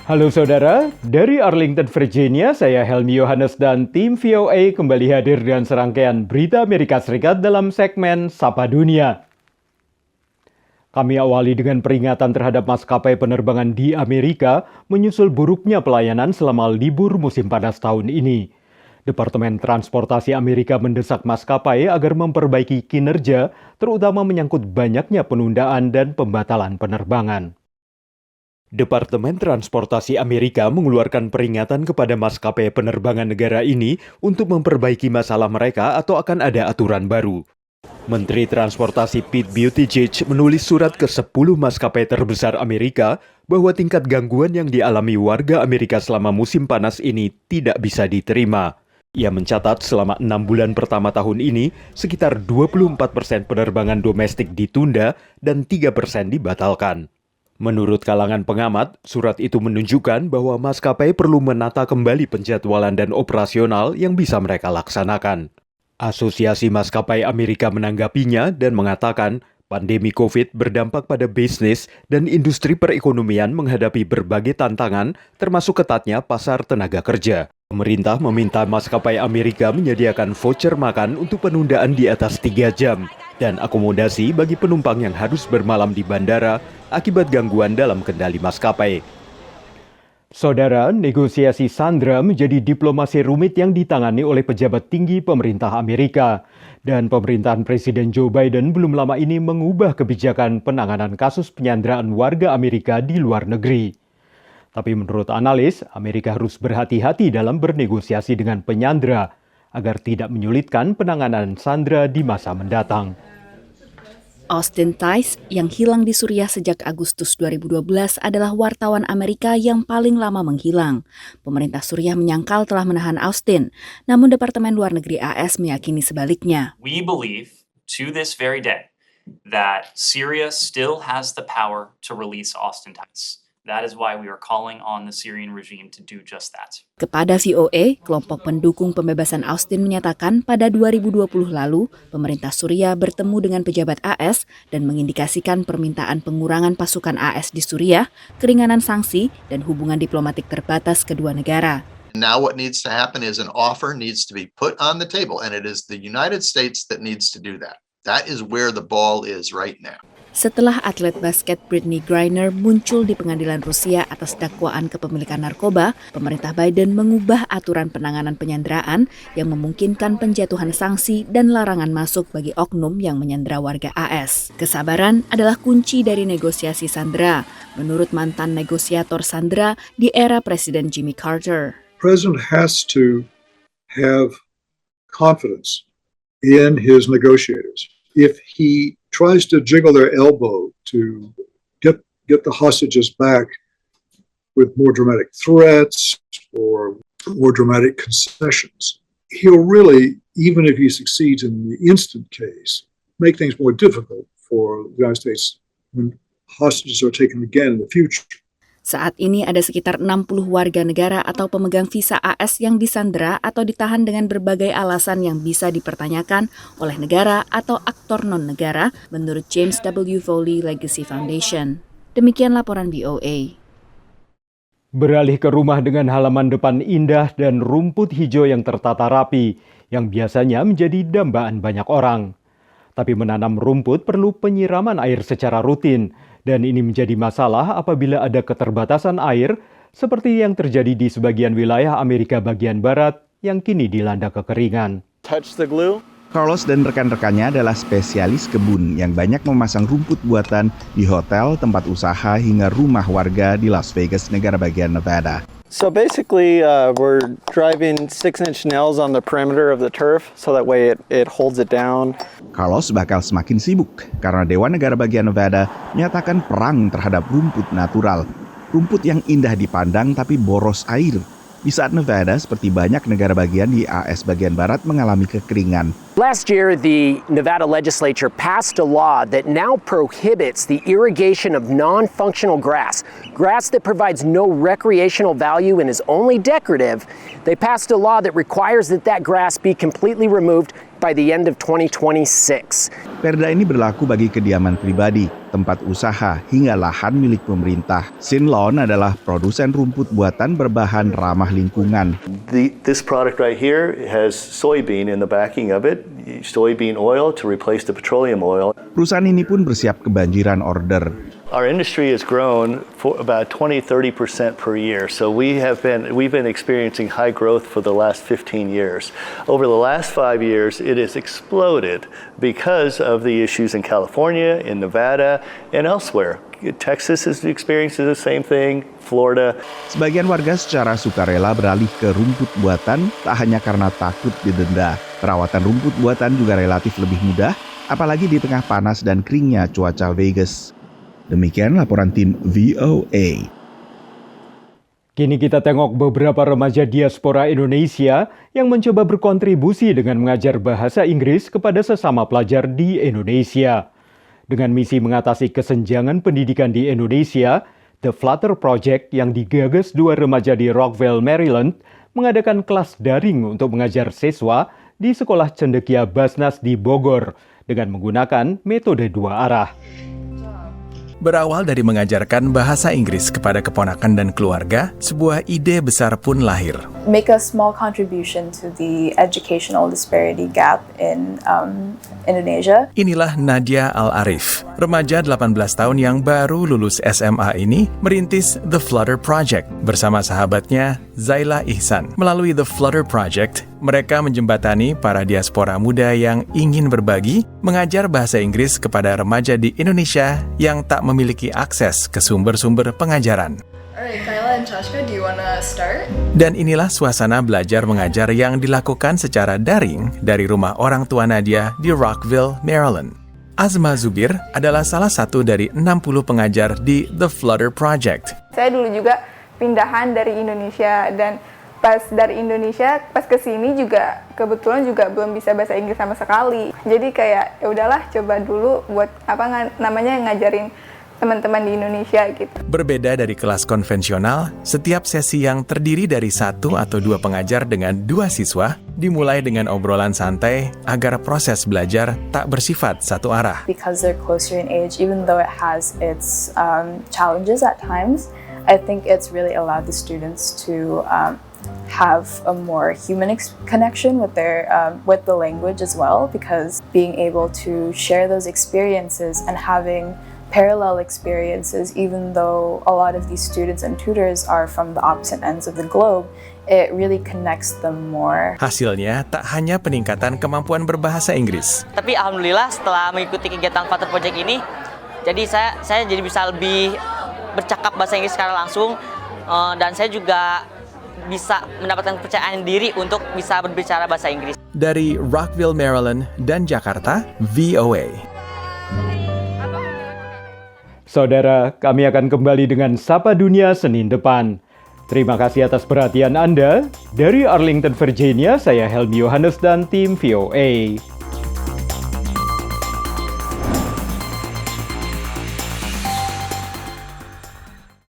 Halo saudara, dari Arlington, Virginia, saya Helmi Yohanes dan tim VOA kembali hadir dengan serangkaian berita Amerika Serikat dalam segmen Sapa Dunia. Kami awali dengan peringatan terhadap maskapai penerbangan di Amerika menyusul buruknya pelayanan selama libur musim panas tahun ini. Departemen Transportasi Amerika mendesak maskapai agar memperbaiki kinerja, terutama menyangkut banyaknya penundaan dan pembatalan penerbangan. Departemen Transportasi Amerika mengeluarkan peringatan kepada maskapai penerbangan negara ini untuk memperbaiki masalah mereka atau akan ada aturan baru. Menteri Transportasi Pete Buttigieg menulis surat ke 10 maskapai terbesar Amerika bahwa tingkat gangguan yang dialami warga Amerika selama musim panas ini tidak bisa diterima. Ia mencatat selama 6 bulan pertama tahun ini, sekitar 24% penerbangan domestik ditunda dan 3% dibatalkan. Menurut kalangan pengamat, surat itu menunjukkan bahwa maskapai perlu menata kembali penjadwalan dan operasional yang bisa mereka laksanakan. Asosiasi Maskapai Amerika menanggapinya dan mengatakan pandemi COVID berdampak pada bisnis dan industri perekonomian menghadapi berbagai tantangan, termasuk ketatnya pasar tenaga kerja. Pemerintah meminta maskapai Amerika menyediakan voucher makan untuk penundaan di atas 3 jam dan akomodasi bagi penumpang yang harus bermalam di bandara akibat gangguan dalam kendali maskapai. Saudara, negosiasi Sandra menjadi diplomasi rumit yang ditangani oleh pejabat tinggi pemerintah Amerika. Dan pemerintahan Presiden Joe Biden belum lama ini mengubah kebijakan penanganan kasus penyanderaan warga Amerika di luar negeri. Tapi menurut analis, Amerika harus berhati-hati dalam bernegosiasi dengan penyandera agar tidak menyulitkan penanganan Sandra di masa mendatang. Austin Tice yang hilang di Suriah sejak Agustus 2012 adalah wartawan Amerika yang paling lama menghilang. Pemerintah Suriah menyangkal telah menahan Austin, namun Departemen Luar Negeri AS meyakini sebaliknya. We believe to this very day that Syria still has the power to release Austin Tice. That is why we are calling on the Syrian regime to do just that. Kepada VOA, kelompok pendukung pembebasan Austin menyatakan pada 2020 lalu, pemerintah Suriah bertemu dengan pejabat AS dan mengindikasikan permintaan pengurangan pasukan AS di Suriah, keringanan sanksi, dan hubungan diplomatik terbatas kedua negara. Now what needs to happen is an offer needs to be put on the table, and it is the United States that needs to do that. That is where the ball is right now. Setelah atlet basket Brittney Griner muncul di pengadilan Rusia atas dakwaan kepemilikan narkoba, pemerintah Biden mengubah aturan penanganan penyanderaan yang memungkinkan penjatuhan sanksi dan larangan masuk bagi oknum yang menyandera warga AS. Kesabaran adalah kunci dari negosiasi sandera, menurut mantan negosiator sandera di era Presiden Jimmy Carter. President has to have confidence in his negotiators. If he tries to jiggle their elbow to get the hostages back with more dramatic threats or more dramatic concessions, he'll really, even if he succeeds in the instant case, make things more difficult for the United States when hostages are taken again in the future. Saat ini ada sekitar 60 warga negara atau pemegang visa AS yang disandera atau ditahan dengan berbagai alasan yang bisa dipertanyakan oleh negara atau aktor non-negara, menurut James W. Foley Legacy Foundation. Demikian laporan VOA. Beralih ke rumah dengan halaman depan indah dan rumput hijau yang tertata rapi, yang biasanya menjadi dambaan banyak orang. Tapi menanam rumput perlu penyiraman air secara rutin, dan ini menjadi masalah apabila ada keterbatasan air seperti yang terjadi di sebagian wilayah Amerika bagian barat yang kini dilanda kekeringan. Touch the glue. Carlos dan rekan-rekannya adalah spesialis kebun yang banyak memasang rumput buatan di hotel, tempat usaha hingga rumah warga di Las Vegas, negara bagian Nevada. So basically, we're driving 6-inch nails on the perimeter of the turf, so that way it holds it down. Carlos bakal semakin sibuk karena Dewan Negara bagian Nevada menyatakan perang terhadap rumput natural. Rumput yang indah dipandang tapi boros air. Di saat Nevada, seperti banyak negara bagian di AS bagian barat, mengalami kekeringan. Last year, the Nevada legislature passed a law that now prohibits the irrigation of non-functional grass that provides no recreational value and is only decorative. They passed a law that requires that grass be completely removed by the end of 2026. Perda ini berlaku bagi kediaman pribadi, tempat usaha, hingga lahan milik pemerintah. Sinlon adalah produsen rumput buatan berbahan ramah lingkungan. This product right here has soybean in the backing of it, soybean oil to replace the petroleum oil. Perusahaan ini pun bersiap kebanjiran order. Our industry has grown for about 20-30% per year. So we've been experiencing high growth for the last 15 years. Over the last 5 years, it has exploded because of the issues in California, in Nevada, and elsewhere. Texas is experiencing the same thing, Florida. Sebagian warga secara sukarela beralih ke rumput buatan, tak hanya karena takut didenda. Perawatan rumput buatan juga relatif lebih mudah, apalagi di tengah panas dan keringnya cuaca Vegas. Demikian laporan tim VOA. Kini kita tengok beberapa remaja diaspora Indonesia yang mencoba berkontribusi dengan mengajar bahasa Inggris kepada sesama pelajar di Indonesia. Dengan misi mengatasi kesenjangan pendidikan di Indonesia, The Flutter Project yang digagas dua remaja di Rockville, Maryland, mengadakan kelas daring untuk mengajar siswa di Sekolah Cendekia Basnas di Bogor dengan menggunakan metode dua arah. Berawal dari mengajarkan bahasa Inggris kepada keponakan dan keluarga, sebuah ide besar pun lahir. Make a small contribution to the educational disparity gap in Indonesia. Inilah Nadia Al-Arif, remaja 18 tahun yang baru lulus SMA ini merintis The Flutter Project bersama sahabatnya Zaila Ihsan. Melalui The Flutter Project, mereka menjembatani para diaspora muda yang ingin berbagi, mengajar bahasa Inggris kepada remaja di Indonesia yang tak memiliki akses ke sumber-sumber pengajaran. Alright, Kyla and Tashka, do you wanna start? Dan inilah suasana belajar mengajar yang dilakukan secara daring dari rumah orang tua Nadia di Rockville, Maryland. Azma Zubir adalah salah satu dari 60 pengajar di The Flutter Project. Saya dulu juga pindahan dari Indonesia dan pas dari Indonesia pas ke sini juga kebetulan juga belum bisa bahasa Inggris sama sekali. Jadi kayak ya udahlah coba dulu buat ngajarin teman-teman di Indonesia gitu. Berbeda dari kelas konvensional, setiap sesi yang terdiri dari 1 atau 2 pengajar dengan 2 siswa dimulai dengan obrolan santai agar proses belajar tak bersifat satu arah. Because they're closer in age, even though it has its challenges at times, I think it's really allowed the students to have a more human connection with with the language as well, because being able to share those experiences and having parallel experiences, even though a lot of these students and tutors are from the opposite ends of the globe, it really connects them more. Hasilnya tak hanya peningkatan kemampuan berbahasa Inggris. Tapi alhamdulillah setelah mengikuti kegiatan Flutter Project ini, jadi saya jadi bisa lebih bercakap bahasa Inggris secara langsung, dan saya juga bisa mendapatkan kepercayaan diri untuk bisa berbicara bahasa Inggris. Dari Rockville, Maryland dan Jakarta, VOA. Saudara, kami akan kembali dengan Sapa Dunia Senin depan. Terima kasih atas perhatian Anda. Dari Arlington, Virginia, saya Helmi Yohanes dan tim VOA.